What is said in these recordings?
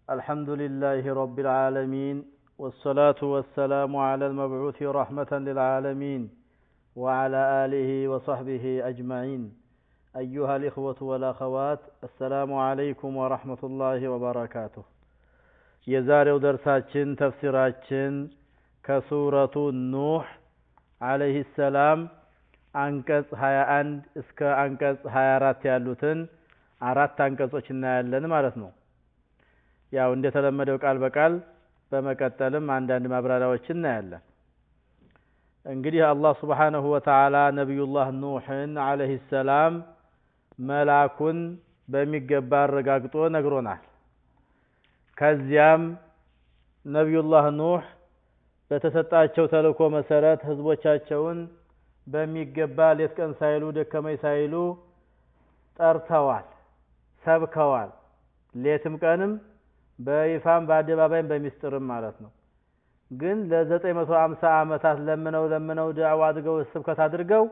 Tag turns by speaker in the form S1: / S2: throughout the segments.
S1: الحمد لله رب العالمين والصلاة والسلام على المبعوث رحمة للعالمين وعلى آله وصحبه أجمعين أيها الإخوة والأخوات السلام عليكم ورحمة الله وبركاته የዛሬው ደርሳችን ተፍሲራችን ከሱረቱ ኑህ عليه السلام አንቀጽ 21 እስከ አንቀጽ 24 ያሉትን አራት አንቀጾች እናያለን ማለት ነው። ያው እንደተለመደው ቃል በቃል በመቀጠልም አንዳንድ ማብራሪያዎችን እናያለን። እንግዲህ አላህ Subhanahu Wa Ta'ala ነብዩላህ ኑህን عليه السلام መላኩን በሚገባ አረጋግጦ ነግሮናል። ከዚያም ነብዩላህ ኑህ በተሰጣቸው ተልእኮ መሰረት ህዝቦቻቸውን በሚገባ ሌት ቀን ሳይሉ ደከመኝ ሳይሉ ጠርተዋል፣ ሰብከዋል። ሌትም ቀንም በይፋም በአደባባይም በሚስጥርም ማለት ነው። ግን ለ950 ዓመታት ለምነው ዳዕዋ አድርገው ስብከት አድርገው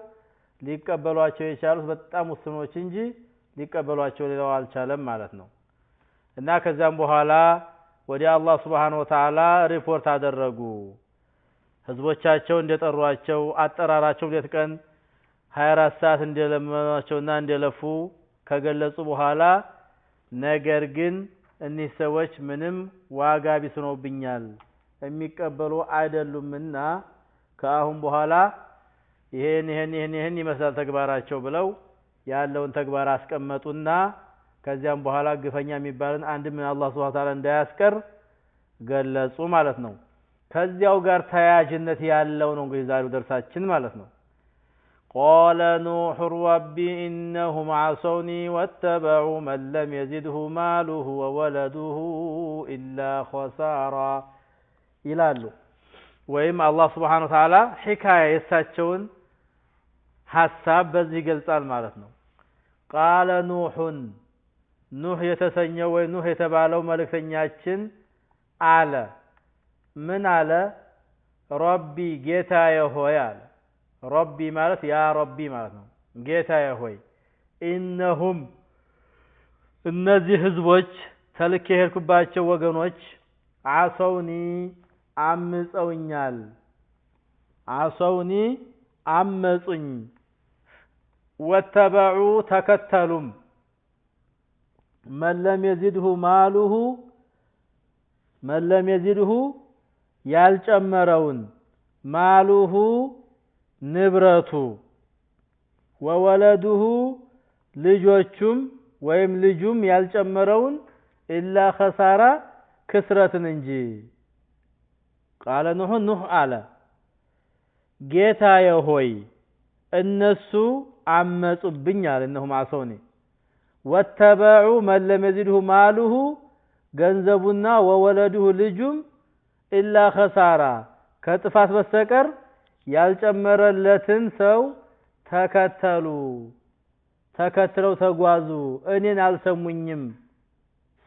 S1: ሊቀበሏቸው የቻሉት በጣም ውስኖች እንጂ ሊቀበሏቸው ሌላው አልቻለም ማለት ነው። እና ከዛም በኋላ ወደ አላህ Subhanahu Wa Ta'ala ሪፖርት አደረጉ። ህዝቦቻቸው እንደጠሯቸው አጠራራቸው ሌት ቀን 24 ሰዓት እንደለመኗቸውና እንደለፉ ከገለጹ በኋላ ነገር ግን እነዚህ ሰዎች ምንም ዋጋ ቢስ ሆነውብኛል የሚቀበሉ አይደሉምና ከአሁን በኋላ ይሄን ይመስላል ተግባራቸው ብለው ያለውን ተግባር አስቀመጡና ከዚያም በኋላ ግፈኛ የሚባልን አንድ ምን አላህ Subhanahu Wa Ta'ala እንዳያስቀር ገለጹ ማለት ነው። ከዚያው ጋር ተያያዥነት ያለው ነው እንግዲህ ዛሬው ደርሳችን ማለት ነው። قال نوح رب إنهم عصوني واتبعوا من لم يزده ماله وولده إلا خسارا ይላሉ። ወይም አላህ Subhanahu Wa Ta'ala ሒካያ የሳቸውን ሐሳብ በዚህ ይገልጻል ማለት ነው። قال نوح ኑህ የተሰኘው ወይ ኑህ የተባለው መልእክተኛችን አለ ምን አለ? ረቢ ጌታዬ ሆይ አለ። ረቢ ማለት ያ ረቢ ማለት ነው። ጌታዬ ሆይ ኢነሁም እነዚህ ህዝቦች ተልኬ ሄድኩባቸው ወገኖች አሰውኒ አምፀውኛል። አሰውኒ አመፁኝ። ወተበዑ ተከተሉም من لم يزده ያልጨመረውን ማሉሁ ንብረቱ ወወለዱሁ ልጆቹም ወይም ልጁም ያልጨመረውን ኢላ ኸሳራ ክስረትን እንጂ ቃለ ኑህ አለ ጌታዬ ሆይ እነሱ አመጹብኝ አለ እነሁም አሰውኒ ወተበዑ من لم يزده ማሉሁ ገንዘቡና ወወለዱሁ ልጁም ኢላ ኸሳራ ከጥፋት በስተቀር ያልጨመረለትን ሰው ተከትለው ተጓዙ እኔን አልሰሙኝም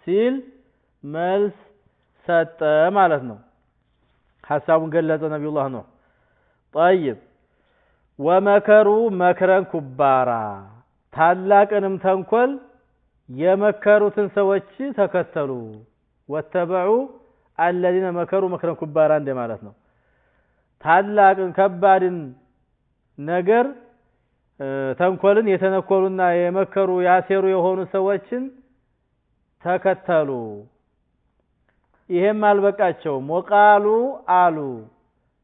S1: ሲል መልስ ሰጠ ማለት ነው። ሐሳቡን ገለጸ ነብዩላህ ኑህ። طيب ወመከሩ መክረን ኩባራ ታላቅንም ተንኮል የመከሩትን ሰዎች ተከተሉ። ወተበዑ الذين مكروا مكرا كبارا እንደ ማለት ነው። ታላቅን ከባድን ነገር ተንኮልን የተነኮሉና የመከሩ ያሴሩ የሆኑ ሰዎችን ተከተሉ። ይሄም አልበቃቸውም። ወቃሉ አሉ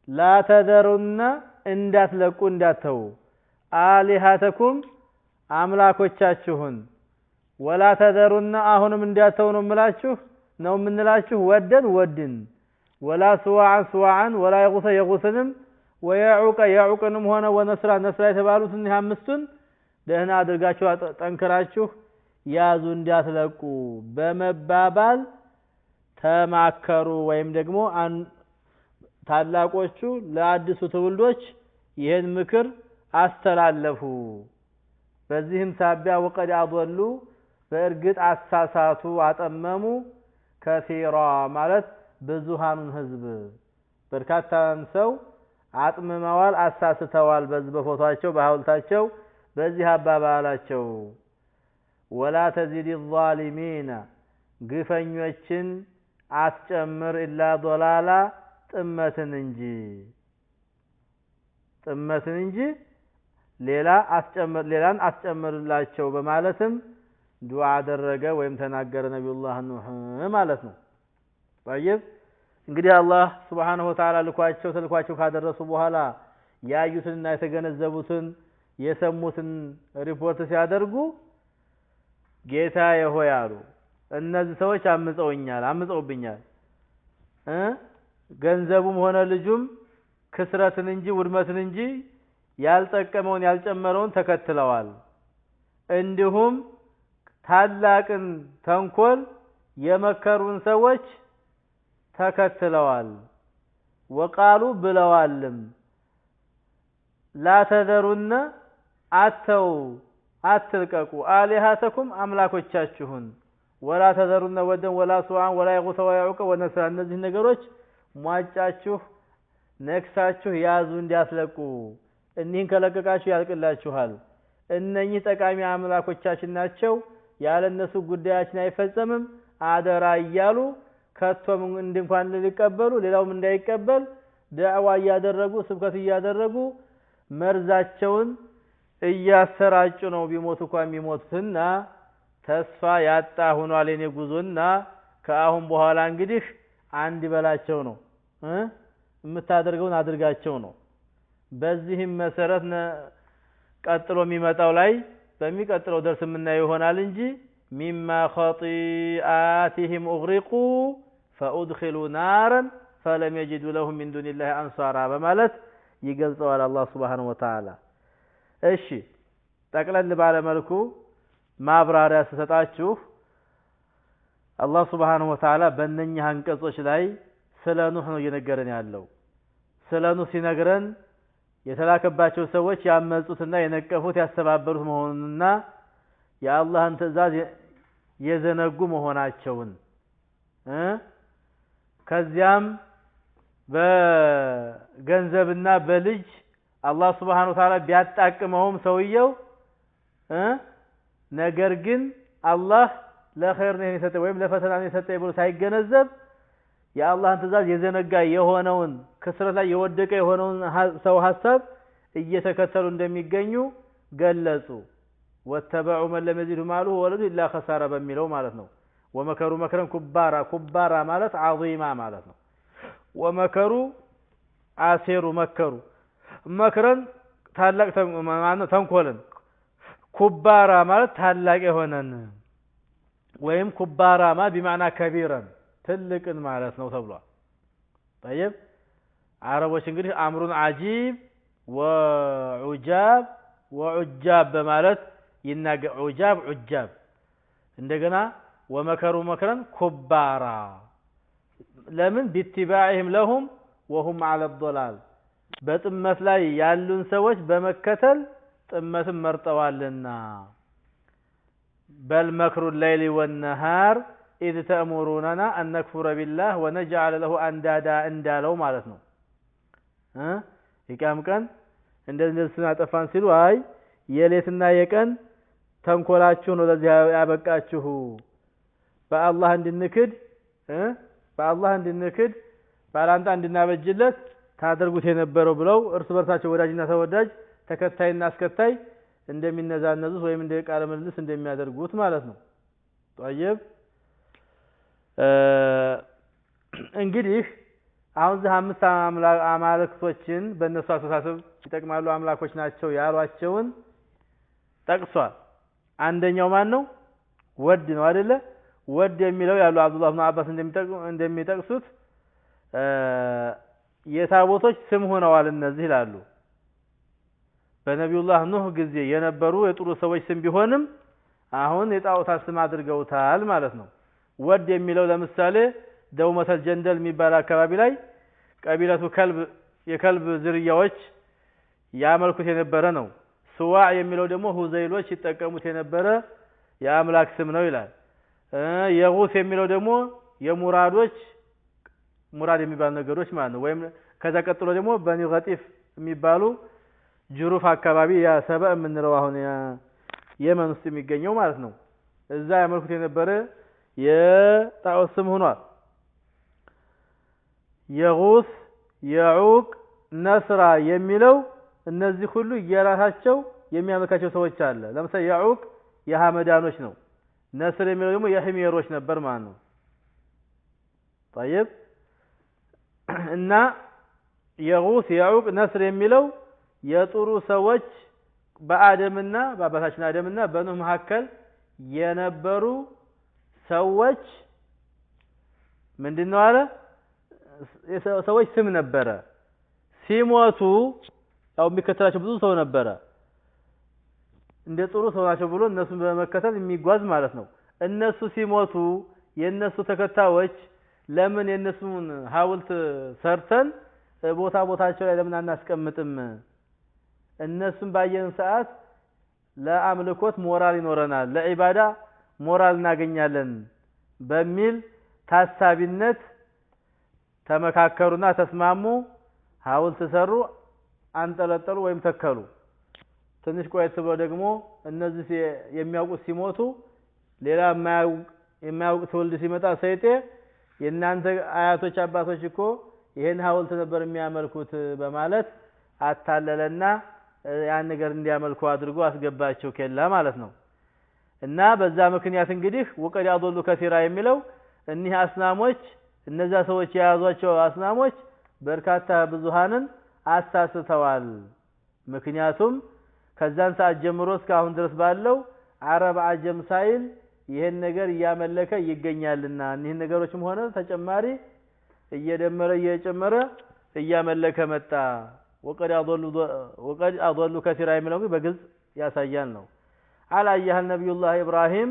S1: ላ ተደሩና እንዳትለቁ እንዳተው አሊሃተኩም አምላኮቻችሁን ወላ ተደሩና አሁንም እንዳተው ነው የምላችሁ ነው የምንላችሁ ወድን ወላ ስዋዓን ወላ የጉሰንም ወያዑቅንም ሆነ ወነስራ የተባሉት እነዚህ አምስቱን ደህና አድርጋችሁ ጠንክራችሁ ያዙ እንዳትለቁ በመባባል ተማከሩ። ወይም ደግሞ ታላቆቹ ለአዲሱ ትውልዶች ይሄን ምክር አስተላለፉ። በዚህም ሳቢያ ወቀድ አضሉ በእርግጥ አሳሳቱ አጠመሙ ከሲራ ማለት ብዙሃኑን ህዝብ በርካታን ሰው አጥምመዋል አሳስተዋል። በዚህ በፎቶአቸው በሐውልታቸው በዚህ አባባላቸው ወላ ተዚድ الظالمين ግፈኞችን አስጨምር ኢላ ዶላላ ጥመትን እንጂ ሌላን አስጨምርላቸው በማለትም ዱዓ አደረገ ወይም ተናገረ ነብዩላህ ኑህ ማለት ነው። طيب እንግዲህ አላህ Subhanahu Wa Ta'ala ተልኳቸው ካደረሱ በኋላ ያዩትንና የተገነዘቡትን የሰሙትን ሪፖርት ሲያደርጉ ጌታዬ ሆይ አሉ እነዚህ ሰዎች አምፀውብኛል ገንዘቡም ሆነ ልጁም ክስረትን እንጂ ውድመትን እንጂ ያልጠቀመውን ያልጨመረውን ተከትለዋል እንዲሁም ታላቅን ተንኮል የመከሩን ሰዎች ተከትለዋል ወቃሉ ብለዋልም لا تذرن አትልቀቁ አሊሃተኩም አምላኮቻችሁን ወላ ተዘሩነ ወደን ወላ ሱዓን ወላ ይጉሰ ወያዑቀ ወነስራ እነዚህ ነገሮች ሟጫችሁ ነክሳችሁ ያዙ እንዲያስለቁ እኒህን ከለቀቃችሁ ያልቅላችኋል እነኚህ ጠቃሚ አምላኮቻችን ናቸው ያለነሱ ጉዳያችን አይፈጸምም አደራ እያሉ ከቶም እንኳን ሊቀበሉ ሌላውም እንዳይቀበል ዳዕዋ ያደረጉ ስብከት ያደረጉ መርዛቸውን እያሰራጩ ነው ቢሞቱ እንኳን የሚሞቱትና ተስፋ ያጣ ሆኗል የኔ ጉዞና ከአሁን በኋላ እንግዲህ አንድ በላቸው ነው የምታደርገውን አድርጋቸው ነው በዚህም መሰረት ቀጥሎ የሚመጣው ላይ በሚቀጥለው ደርስ የምናየው ይሆናል እንጂ مما خطيئاتهم اغرقوا فادخلوا نارا فلم يجدوا لهم من دون الله انصارا በማለት ይገልጸዋል አላህ Subhanahu Wa Ta'ala እሺ ጠቅለል ባለ መልኩ ማብራሪያ ሰጣችሁ አላህ Subhanahu Wa Ta'ala በእነኛ አንቀጾች ላይ ስለ ኑህ ነው እየነገረን ያለው ስለ ኑህ ሲነግረን የተላከባቸው ሰዎች ያመጹትና የነቀፉት ያስተባበሩት መሆኑንና የአላህን ትእዛዝ የዘነጉ መሆናቸውን ከዚያም በገንዘብና በልጅ አላህ Subhanahu Wa Ta'ala ቢያጣቅመውም ሰውየው ነገር ግን አላህ ለኸይር ነው የሰጠው ወይም ለፈተና ነው የሰጠው ብሎ ሳይገነዘብ የአላህን ትእዛዝ የዘነጋ የሆነውን ክስረት ላይ የወደቀ የሆነውን ሰው ሐሳብ እየተከተሉ እንደሚገኙ ገለጹ ወተበዑ من لم يزده ماله وولده الا خساره በሚለው ማለት ነው ወመከሩ መከረን ኩባራ ማለት عظيما ማለት ነው ወመከሩ አሲሩ መከረን ታላቅ ተንኮልን ኩባራ ማለት ታላቅ የሆነን ወይም ኩባራማ بمعنى كبيرا ትልቅን ማለት ነው ተብሏል طيب አረቦች እንግዲህ አምሩን عجيب وعجاب በማለት ይናገር ዑጃብ እንደገና ወመከሩ መከረን ኩባራ ለምን باتباعهم لهم وهم على الضلال በጥመት ላይ ያሉን ሰዎች በመከተል ጥመትን መርጠዋልና بل مكر الليل والنهار إذ تأمروننا أن نكفر بالله ونجعل له أندادا እንዳለው ማለት ነው ይቃም ቀን እንደዚህ ስናጠፋን ሲሉ አይ የሌትና የቀን ተንኮላችሁ ነው ለዚህ ያበቃችሁ በአላህ እንድንክድ ባላንጣ እንድናበጅለት ታደርጉት የነበረው ብለው እርስ በርሳቸው ወዳጅና ተወዳጅ ተከታይና አስከታይ እንደሚነዛነዙት ወይም እንደ ቃለ መልስ እንደሚያደርጉት ማለት ነው طيب እንግዲህ አሁን እዚህ አምስት አማልክቶችን በእነሱ አስተሳሰብ ይጠቅማሉ አምላኮች ናቸው ያሏቸውን ጠቅሷል አንደኛው ማን ነው ወድ ነው አይደለ ወድ የሚለው ያሉ አብዱላህ ኢብኑ አባስ እንደሚጠቅሱት የታቦቶች ስም ሆነዋል እነዚህ ይላሉ በነብዩላህ ኑህ ጊዜ የነበሩ የጥሩ ሰዎች ስም ቢሆንም አሁን የጣዖታት ስም አድርገውታል ማለት ነው ወድ የሚለው ለምሳሌ ደውመተል ጀንደል የሚባል አካባቢ ላይ ቀቢለቱ የከልብ ዝርያዎች ያመልኩት የነበረ ነው ሱዋዕ የሚለው ደግሞ ሁዘይሎች ይጠቀሙት የነበረ የአምላክ ስም ነው ይላል የጉስ የሚለው ደግሞ የሙራዶች ሙራድ የሚባሉ ነገሮች ማለት ነው ወይም ከዛ ቀጥሎ ደግሞ በኒ ገጢፍ የሚባሉ ጅሩፍ አካባቢ ያ ሰበእ የምንለው አሁን የመን ውስጥ የሚገኘው ማለት ነው እዛ ያመልኩት የነበረ የጣዖት ስም ሆኗል። የጉስ የዑቅ ነስራ የሚለው እነዚህ ሁሉ የራሳቸው የሚያመልካቸው ሰዎች አለ። ለምሳሌ የዑቅ የሐመዳኖች ነው። ነስር የሚለው ደግሞ የህሜሮች ነበር ማለት ነው። طيب እና የጉስ የዑቅ ነስር የሚለው የጥሩ ሰዎች በአደምና በአባታችን አደምና በኑህ መካከል የነበሩ ሰዎች ምንድነው አለ ሰዎች ስም ነበረ። ሲሞቱ ያው የሚከተላቸው ብዙ ሰው ነበረ። እንደ ጥሩ ሰው ናቸው ብሎ እነሱን በመከተል የሚጓዝ ማለት ነው። እነሱ ሲሞቱ የነሱ ተከታዮች ለምን የነሱን ሐውልት ሰርተን ቦታቸው ላይ ለምን አናስቀምጥም? እነሱን ባየን ሰዓት ለአምልኮት ሞራል ይኖረናል፣ ለዒባዳ ሞራል እናገኛለን በሚል ታሳቢነት ተመካከሩና ተስማሙ። ሐውልት ሰሩ፣ አንጠለጠሉ ወይም ተከሉ። ትንሽ ቆየት ብሎ ደግሞ እነዚህ የሚያውቁት ሲሞቱ ሌላ የማያውቅ ትውልድ ሲመጣ ሰይጤ የእናንተ አያቶች አባቶች እኮ ይሄን ሐውልት ነበር የሚያመልኩት በማለት አታለለና ያን ነገር እንዲያመልኩ አድርጎ አስገባቸው ኬላ ማለት ነው። እና በዛ ምክንያት እንግዲህ ወቀድ ያضሉ ከሲራ የሚለው እኒህ አስናሞች እነዛ ሰዎች የያዟቸው አስናሞች በርካታ ብዙሃንን አሳስተዋል። ምክንያቱም ከዛን ሰዓት ጀምሮ እስካሁን ድረስ ባለው አረብ አጀም ሳይል ይሄን ነገር እያመለከ ይገኛልና እኒህ ነገሮችም ሆነ ተጨማሪ እየደመረ እየጨመረ እያመለከ መጣ። ወቀድ አضሉ ከሲራ የሚለው በግልጽ ያሳያል ነው። አላየህ ነብዩላህ ኢብራሂም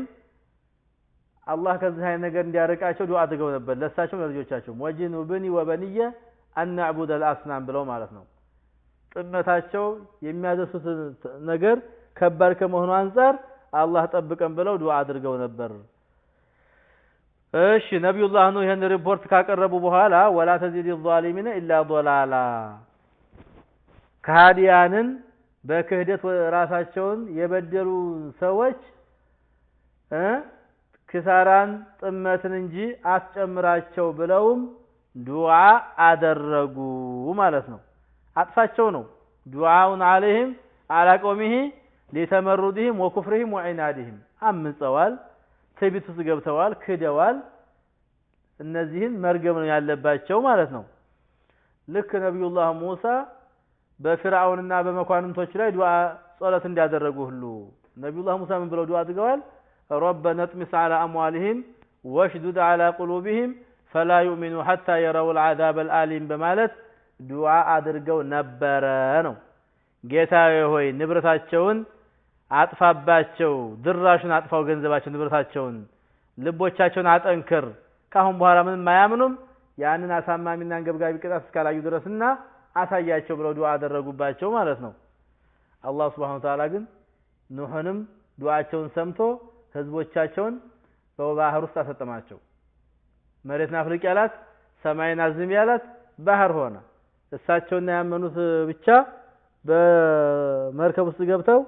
S1: አላህ ከዚህ አይነት ነገር እንዲያርቃቸው ዱዓ አድርገው ነበር ለሳቸው ለልጆቻቸው ወጅኑብኒ ወበንየ አን ነዕቡደ አልአስናም ብለው ማለት ነው። ጥመታቸው የሚያደሱት ነገር ከባድ ከመሆኑ አንፃር አላህ ጠብቀን ብለው ዱዓ አድርገው ነበር። እሺ ነብዩላህ ነው ይሄን ሪፖርት ካቀረቡ በኋላ ወላ ተዚድ الظالمين الا ضلالا ከሃዲያንን በክህደት ራሳቸውን የበደሉ ሰዎች ክሳራን ጥመትን እንጂ አስጨምራቸው ብለውም ዱዓ አደረጉ ማለት ነው። አጥፋቸው ነው ዱዓውን عليهم على قومه لتمردهم وكفرهم وعنادهم አምፀዋል፣ ትዕቢት ውስጥ ገብተዋል፣ ክደዋል። እነዚህን መርገም ነው ያለባቸው ማለት ነው። ልክ ነብዩላህ ሙሳ በፍርዓውንና በመኳንንቶች ላይ ዱዓ ጸሎት እንዲያደረጉ ሁሉ ነብዩላህ ሙሳ ምን ብለው ዱዓ አድርገዋል? ربنا اطمس على أموالهم واشدد على قلوبهم فلا يؤمنوا حتى يروا العذاب الأليم በማለት ዱዓ አድርገው ነበረ ነው። ጌታዬ ሆይ ንብረታቸውን አጥፋባቸው፣ ድራሹን አጥፋው፣ ገንዘባቸው ንብረታቸውን፣ ልቦቻቸውን አጠንክር፣ ካሁን በኋላ ምንም አያምኑም፣ ያንን አሳማሚና አንገብጋቢ ቅጣት እስካላዩ ድረስና አሳያቸው ብለው ዱዓ አደረጉባቸው ማለት ነው። አላህ Subhanahu Wa Ta'ala ግን ኑህንም ዱዓቸውን ሰምቶ ህዝቦቻቸውን በባህር ውስጥ አሰጠማቸው። መሬትን አፍልቅ ያላት፣ ሰማይን አዝም ያላት ባህር ሆነ። እሳቸውና ያመኑት ብቻ በመርከብ ውስጥ ገብተው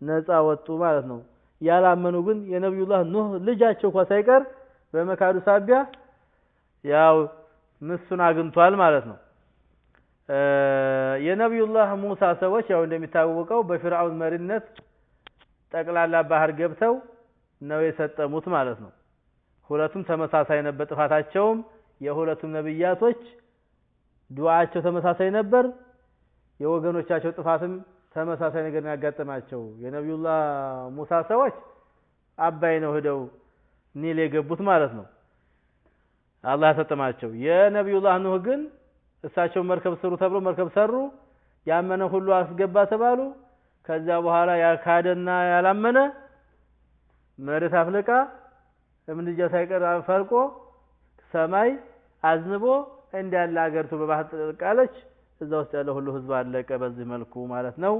S1: ነፃ ወጡ ማለት ነው። ያላመኑ ግን የነብዩላህ ኑህ ልጃቸው እንኳን ሳይቀር በመካዱ ሳቢያ ያው ምሱን አግኝቷል ማለት ነው። የነብዩላህ ሙሳ ሰዎች ያው እንደሚታወቀው በፍርዓውን መሪነት ጠቅላላ ባህር ገብተው ነው የሰጠሙት ማለት ነው። ሁለቱም ተመሳሳይ ነበር ጥፋታቸውም። የሁለቱም ነብያቶች ዱዓቸው ተመሳሳይ ነበር። የወገኖቻቸው ጥፋትም ተመሳሳይ ነገር ያጋጠማቸው። የነብዩላህ ሙሳ ሰዎች አባይ ነው ሄደው ኒል የገቡት ማለት ነው። አላህ ሰጠማቸው። የነብዩላህ ኑህ ግን እሳቸው መርከብ ሰሩ ተብሎ መርከብ ሰሩ። ያመነ ሁሉ አስገባ ተባሉ። ከዛ በኋላ ያካደና ያላመነ መሬት አፍልቃ እምንጃ ሳይቀር ፈልቆ ሰማይ አዝንቦ እንዳለ አገርቱ በባህር ተጠቃለች። እዛ ውስጥ ያለው ሁሉ ህዝብ አለቀ በዚህ መልኩ ማለት ነው።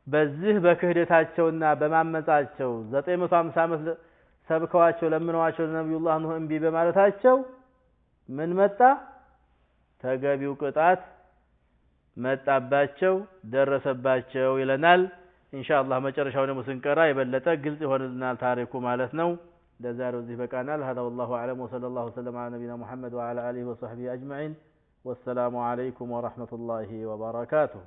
S1: በዚህ በክህደታቸውና በማመጻቸው 950 ዓመት ሰብከዋቸው ለምነዋቸው ነብዩላህ ኑህ እምቢ በማለታቸው ምን መጣ? ተገቢው ቅጣት መጣባቸው፣ ደረሰባቸው ይለናል። ኢንሻአላህ መጨረሻው ደግሞ ስንቀራ የበለጠ ግልጽ ይሆንልናል ታሪኩ ማለት ነው። ለዛሬው እዚህ በቃናል هذا والله اعلم وصلى الله وسلم على نبينا محمد وعلى اله وصحبه اجمعين والسلام عليكم ورحمة الله وبركاته